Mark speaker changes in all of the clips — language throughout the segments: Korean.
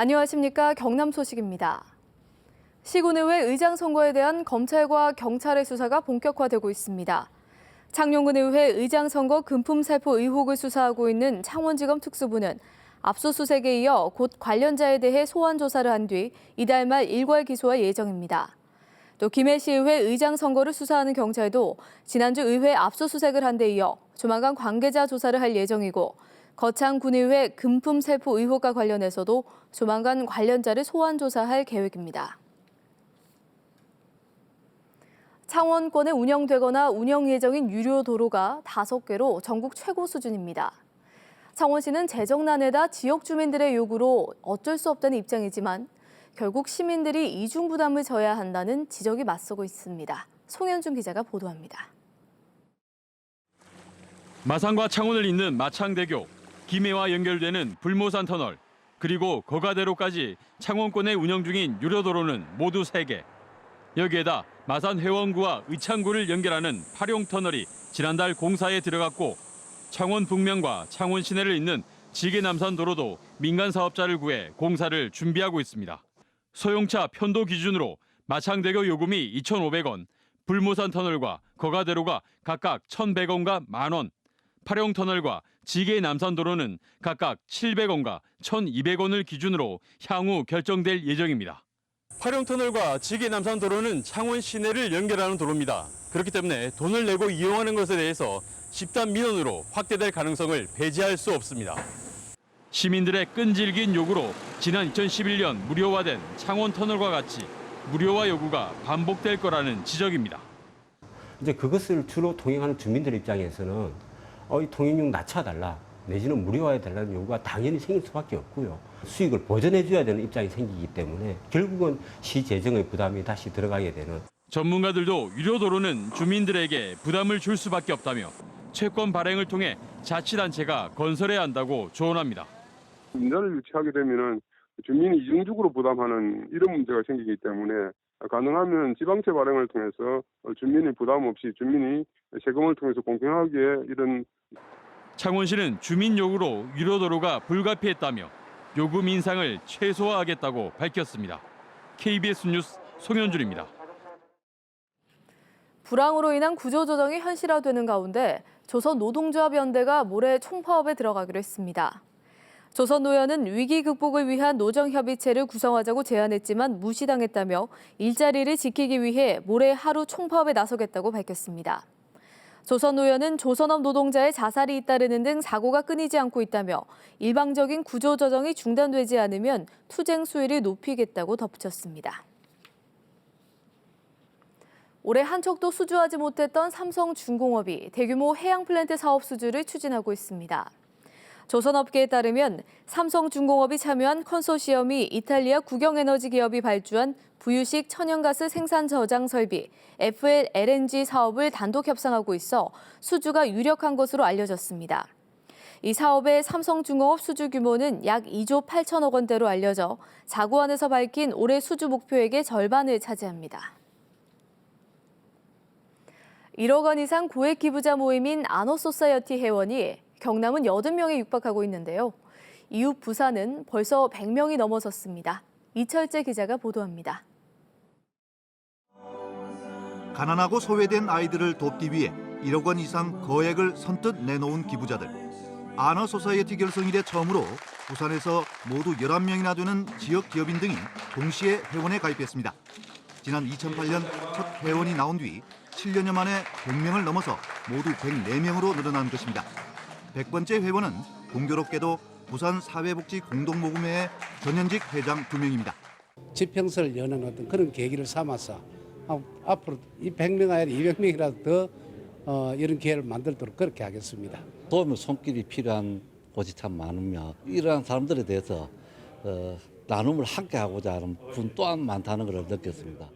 Speaker 1: 안녕하십니까. 경남 소식입니다. 시군의회 의장 선거에 대한 검찰과 경찰의 수사가 본격화되고 있습니다. 창녕군 의회 의장 선거 금품 살포 의혹을 수사하고 있는 창원지검 특수부는 압수수색에 이어 곧 관련자에 대해 소환 조사를 한 뒤 이달 말 일괄 기소할 예정입니다. 또 김해시의회 의장 선거를 수사하는 경찰도 지난주 의회 압수수색을 한 데 이어 조만간 관계자 조사를 할 예정이고 거창군의회 금품 살포 의혹과 관련해서도 조만간 관련자를 소환 조사할 계획입니다. 창원권에 운영되거나 운영 예정인 유료 도로가 5개로 전국 최고 수준입니다. 창원시는 재정난에다 지역 주민들의 요구로 어쩔 수 없다는 입장이지만 결국 시민들이 이중 부담을 져야 한다는 지적이 맞서고 있습니다. 송현준 기자가 보도합니다.
Speaker 2: 마산과 창원을 잇는 마창대교, 김해와 연결되는 불모산 터널, 그리고 거가대로까지 창원권에 운영 중인 유료도로는 모두 3개. 여기에다 마산 회원구와 의창구를 연결하는 파룡터널이 지난달 공사에 들어갔고 창원 북면과 창원 시내를 잇는 지계남산도로도 민간 사업자를 구해 공사를 준비하고 있습니다. 소형차 편도 기준으로 마창대교 요금이 2,500원, 불모산 터널과 거가대로가 각각 1,100원과 10,000원, 파룡터널과 지계남산도로는 각각 700원과 1,200원을 기준으로 향후 결정될 예정입니다. 파룡터널과 지계남산도로는 창원 시내를 연결하는 도로입니다. 그렇기 때문에 돈을 내고 이용하는 것에 대해서 집단 민원으로 확대될 가능성을 배제할 수 없습니다. 시민들의 끈질긴 요구로 지난 2011년 무료화된 창원터널과 같이 무료화 요구가 반복될 거라는 지적입니다.
Speaker 3: 이제 그것을 주로 통행하는 주민들 입장에서는 이 통행료 낮춰달라 내지는 무료화해달라는 요구가 당연히 생길 수밖에 없고요. 수익을 보전해줘야 되는 입장이 생기기 때문에 결국은 시 재정의 부담이 다시 들어가게 되는.
Speaker 2: 전문가들도 유료도로는 주민들에게 부담을 줄 수밖에 없다며 채권 발행을 통해 자치단체가 건설해야 한다고 조언합니다.
Speaker 4: 인자를 유치하게 되면은 주민이 이중적으로 부담하는 이런 문제가 생기기 때문에 가능하면 지방채 발행을 통해서 주민이 부담 없이 주민이 세금을 통해서 공평하게 이런.
Speaker 2: 창원시는 주민 요구로 유료도로가 불가피했다며 요금 인상을 최소화하겠다고 밝혔습니다. KBS 뉴스 송현준입니다.
Speaker 1: 불황으로 인한 구조조정이 현실화되는 가운데 조선노동조합연대가 모레 총파업에 들어가기로 했습니다. 조선노연은 위기 극복을 위한 노정협의체를 구성하자고 제안했지만 무시당했다며 일자리를 지키기 위해 모레 하루 총파업에 나서겠다고 밝혔습니다. 조선노연은 조선업 노동자의 자살이 잇따르는 등 사고가 끊이지 않고 있다며 일방적인 구조조정이 중단되지 않으면 투쟁 수위를 높이겠다고 덧붙였습니다. 올해 한 척도 수주하지 못했던 삼성중공업이 대규모 해양 플랜트 사업 수주를 추진하고 있습니다. 조선업계에 따르면 삼성중공업이 참여한 컨소시엄이 이탈리아 국영에너지 기업이 발주한 부유식 천연가스 생산 저장 설비 FLNG 사업을 단독 협상하고 있어 수주가 유력한 것으로 알려졌습니다. 이 사업의 삼성중공업 수주 규모는 약 2조 8천억 원대로 알려져 자구안에서 밝힌 올해 수주 목표액의 절반을 차지합니다. 1억 원 이상 고액 기부자 모임인 아너소사이어티 회원이 경남은 80명에 육박하고 있는데요. 이후 부산은 벌써 100명이 넘어섰습니다. 이철재 기자가 보도합니다.
Speaker 5: 가난하고 소외된 아이들을 돕기 위해 1억 원 이상 거액을 선뜻 내놓은 기부자들. 아너소사이어티 결성 이래 처음으로 부산에서 모두 11명이나 되는 지역 기업인 등이 동시에 회원에 가입했습니다. 지난 2008년 첫 회원이 나온 뒤 7년여 만에 100명을 넘어서 모두 104명으로 늘어난 것입니다. 100번째 회원은 공교롭게도 부산 사회복지 공동모금회의 전현직 회장 2명입니다.
Speaker 6: 지평선을 여는 어떤 그런 계기를 삼아서 앞으로 이 100명 아니라 200명이라도 더 이런 기회를 만들도록 그렇게 하겠습니다.
Speaker 7: 도움의 손길이 필요한 곳이 참 많으며 이러한 사람들에 대해서 나눔을 함께 하고자 하는 분 또한 많다는 것을 느꼈습니다.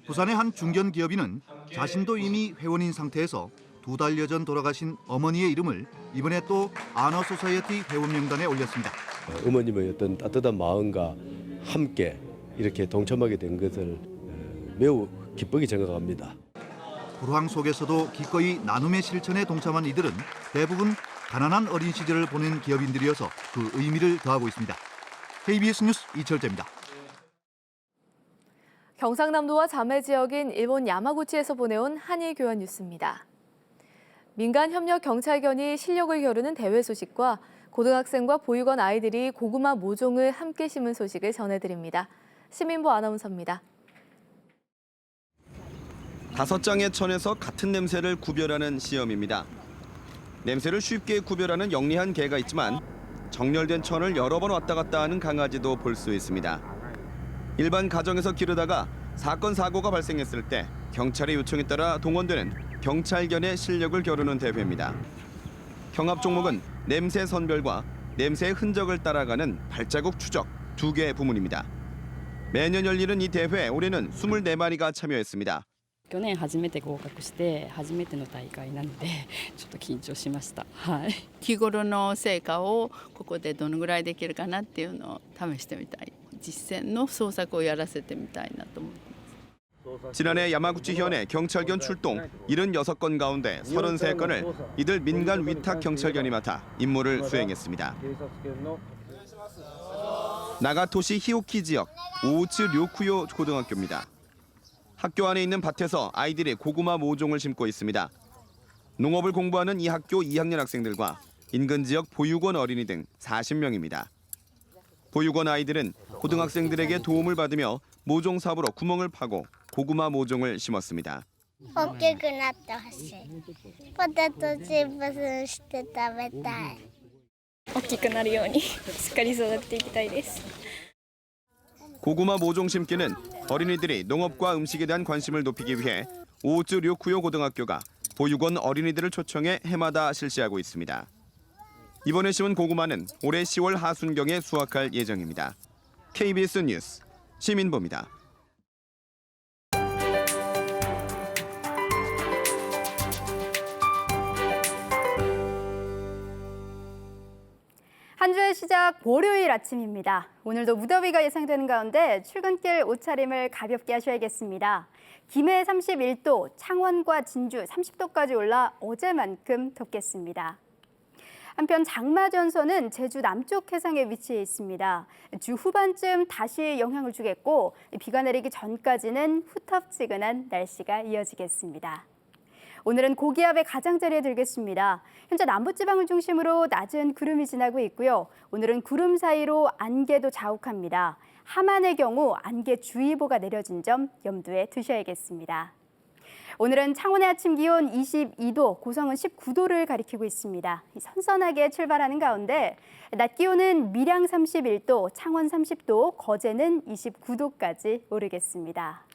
Speaker 5: 부산의 한 중견 기업인은 자신도 이미 회원인 상태에서 2달여 전 돌아가신 어머니의 이름을 이번에 또 아너소사이어티 회원 명단에 올렸습니다.
Speaker 8: 어머님의 어떤 따뜻한 마음과 함께 이렇게 동참하게 된 것을 매우 기쁘게 생각합니다.
Speaker 5: 불황 속에서도 기꺼이 나눔의 실천에 동참한 이들은 대부분 가난한 어린 시절을 보낸 기업인들이어서 그 의미를 더하고 있습니다. KBS 뉴스 이철재입니다.
Speaker 1: 경상남도와 자매 지역인 일본 야마구치에서 보내온 한일 교환 뉴스입니다. 민간 협력 경찰견이 실력을 겨루는 대회 소식과 고등학생과 보육원 아이들이 고구마 모종을 함께 심은 소식을 전해드립니다. 시민보 아나운서입니다.
Speaker 9: 5장의 천에서 같은 냄새를 구별하는 시험입니다. 냄새를 쉽게 구별하는 영리한 개가 있지만 정렬된 천을 여러 번 왔다 갔다 하는 강아지도 볼 수 있습니다. 일반 가정에서 기르다가 사건 사고가 발생했을 때 경찰의 요청에 따라 동원되는 경찰견의 실력을 겨루는 대회입니다. 경합 종목은 냄새 선별과 냄새의 흔적을 따라가는 발자국 추적 2개 부문입니다. 매년 열리는 이 대회 올해는 24마리가 참여했습니다.
Speaker 10: 去年初めて合格して初めての大会なのでちょっと緊張しました。はい。日頃の成果をここでどのぐらいできるかなっていうのを試してみたい。実践の捜索をやらせてみたいなと思ってます。
Speaker 9: 지난해 야마구치현의 경찰견 출동 76건 가운데 33건을 이들 민간 위탁 경찰견이 맡아 임무를 수행했습니다. 나가토시 히오키 지역 오우츠 료쿠요 고등학교입니다. 학교 안에 있는 밭에서 아이들이 고구마 모종을 심고 있습니다. 농업을 공부하는 이 학교 2학년 학생들과 인근 지역 보육원 어린이 등 40명입니다. 보육원 아이들은 고등학생들에게 도움을 받으며 모종 삽으로 구멍을 파고 고구마 모종을 심었습니다.
Speaker 11: 大きくなってほしい。ポテトチップスして食べたい。
Speaker 10: 大きくなるようにしっかり育っていきたいです。
Speaker 9: 고구마 모종 심기는 어린이들이 농업과 음식에 대한 관심을 높이기 위해 오우츠 료쿠요 고등학교가 보육원 어린이들을 초청해 해마다 실시하고 있습니다. 이번에 심은 고구마는 올해 10월 하순경에 수확할 예정입니다. KBS 뉴스 시민보입니다.
Speaker 12: 한 주의 시작 월요일 아침입니다. 오늘도 무더위가 예상되는 가운데 출근길 옷차림을 가볍게 하셔야겠습니다. 김해 31도, 창원과 진주 30도까지 올라 어제만큼 덥겠습니다. 한편 장마전선은 제주 남쪽 해상에 위치해 있습니다. 주 후반쯤 다시 영향을 주겠고 비가 내리기 전까지는 후텁지근한 날씨가 이어지겠습니다. 오늘은 고기압의 가장자리에 들겠습니다. 현재 남부지방을 중심으로 낮은 구름이 지나고 있고요. 오늘은 구름 사이로 안개도 자욱합니다. 함안의 경우 안개주의보가 내려진 점 염두에 두셔야겠습니다. 오늘은 창원의 아침 기온 22도, 고성은 19도를 가리키고 있습니다. 선선하게 출발하는 가운데 낮 기온은 밀양 31도, 창원 30도, 거제는 29도까지 오르겠습니다.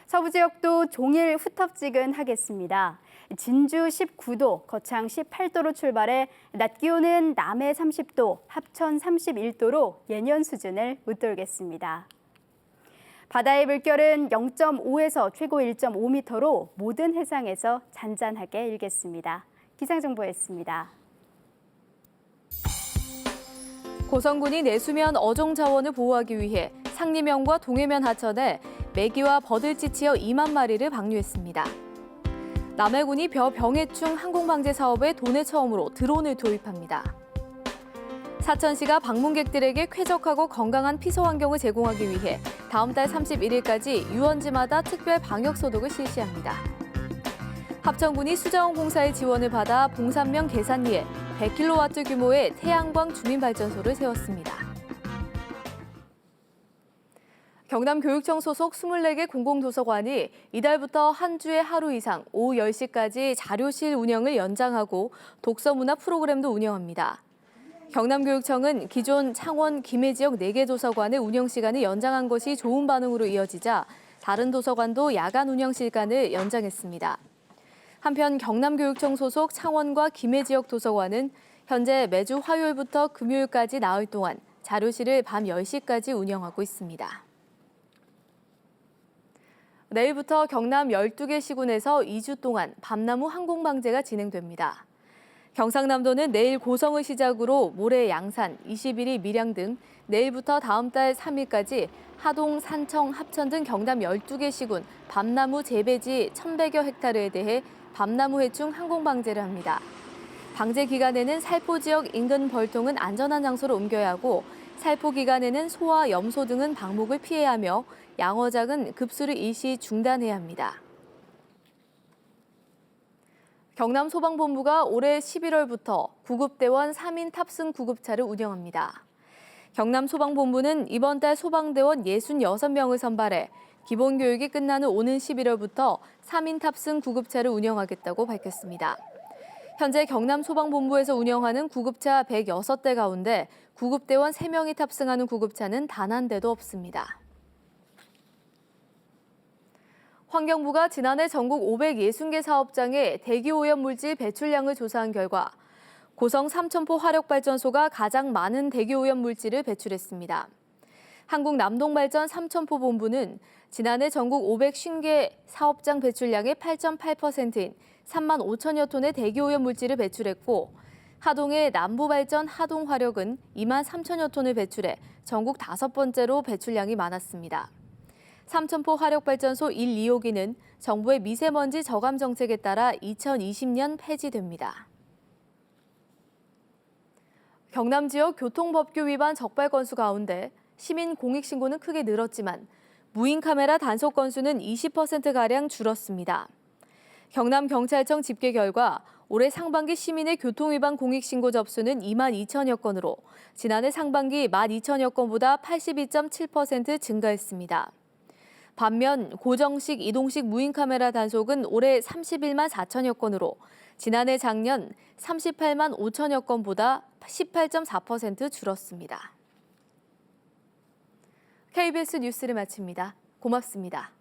Speaker 12: 서부 지역도 종일 후텁지근하겠습니다. 진주 19도, 거창 18도로 출발해 낮 기온은 남해 30도, 합천 31도로 예년 수준을 웃돌겠습니다. 바다의 물결은 0.5에서 최고 1.5m로 모든 해상에서 잔잔하게 일겠습니다. 기상정보였습니다.
Speaker 1: 고성군이 내수면 어종 자원을 보호하기 위해 상리면과 동해면 하천에 메기와 버들치 치어 2만 마리를 방류했습니다. 남해군이 병해충 항공방제 사업에 도내 처음으로 드론을 도입합니다. 사천시가 방문객들에게 쾌적하고 건강한 피서 환경을 제공하기 위해 다음 달 31일까지 유원지마다 특별 방역 소독을 실시합니다. 합천군이 수자원 공사의 지원을 받아 봉산면 계산리에 100kW 규모의 태양광 주민발전소를 세웠습니다. 경남교육청 소속 24개 공공도서관이 이달부터 한 주에 하루 이상 오후 10시까지 자료실 운영을 연장하고 독서문화 프로그램도 운영합니다. 경남교육청은 기존 창원, 김해 지역 4개 도서관의 운영 시간을 연장한 것이 좋은 반응으로 이어지자 다른 도서관도 야간 운영 시간을 연장했습니다. 한편 경남교육청 소속 창원과 김해 지역 도서관은 현재 매주 화요일부터 금요일까지 나흘 동안 자료실을 밤 10시까지 운영하고 있습니다. 내일부터 경남 12개 시군에서 2주 동안 밤나무 항공방제가 진행됩니다. 경상남도는 내일 고성을 시작으로 모레 양산, 20일이 밀양 등 내일부터 다음 달 3일까지 하동, 산청, 합천 등 경남 12개 시군 밤나무 재배지 1,100여 헥타르에 대해 밤나무 해충 항공방제를 합니다. 방제 기간에는 살포 지역 인근 벌통은 안전한 장소로 옮겨야 하고 살포 기간에는 소와 염소 등은 방목을 피해야 하며 양어장은 급수를 일시 중단해야 합니다. 경남소방본부가 올해 11월부터 구급대원 3인 탑승 구급차를 운영합니다. 경남소방본부는 이번 달 소방대원 66명을 선발해 기본교육이 끝나는 오는 11월부터 3인 탑승 구급차를 운영하겠다고 밝혔습니다. 현재 경남소방본부에서 운영하는 구급차 106대 가운데 구급대원 3명이 탑승하는 구급차는 단 한 대도 없습니다. 환경부가 지난해 전국 560개 사업장의 대기오염물질 배출량을 조사한 결과 고성 삼천포 화력발전소가 가장 많은 대기오염물질을 배출했습니다. 한국남동발전 삼천포본부는 지난해 전국 550개 사업장 배출량의 8.8%인 3만 5천여 톤의 대기오염물질을 배출했고 하동의 남부발전 하동화력은 2만 3천여 톤을 배출해 전국 5번째로 배출량이 많았습니다. 삼천포 화력발전소 1, 2호기는 정부의 미세먼지 저감 정책에 따라 2020년 폐지됩니다. 경남 지역 교통법규 위반 적발 건수 가운데 시민 공익신고는 크게 늘었지만 무인 카메라 단속 건수는 20%가량 줄었습니다. 경남경찰청 집계 결과 올해 상반기 시민의 교통위반 공익신고 접수는 2만 2천여 건으로 지난해 상반기 12,000여 건보다 82.7% 증가했습니다. 반면 고정식, 이동식 무인 카메라 단속은 올해 31만 4천여 건으로 지난해 작년 38만 5천여 건보다 18.4% 줄었습니다. KBS 뉴스를 마칩니다. 고맙습니다.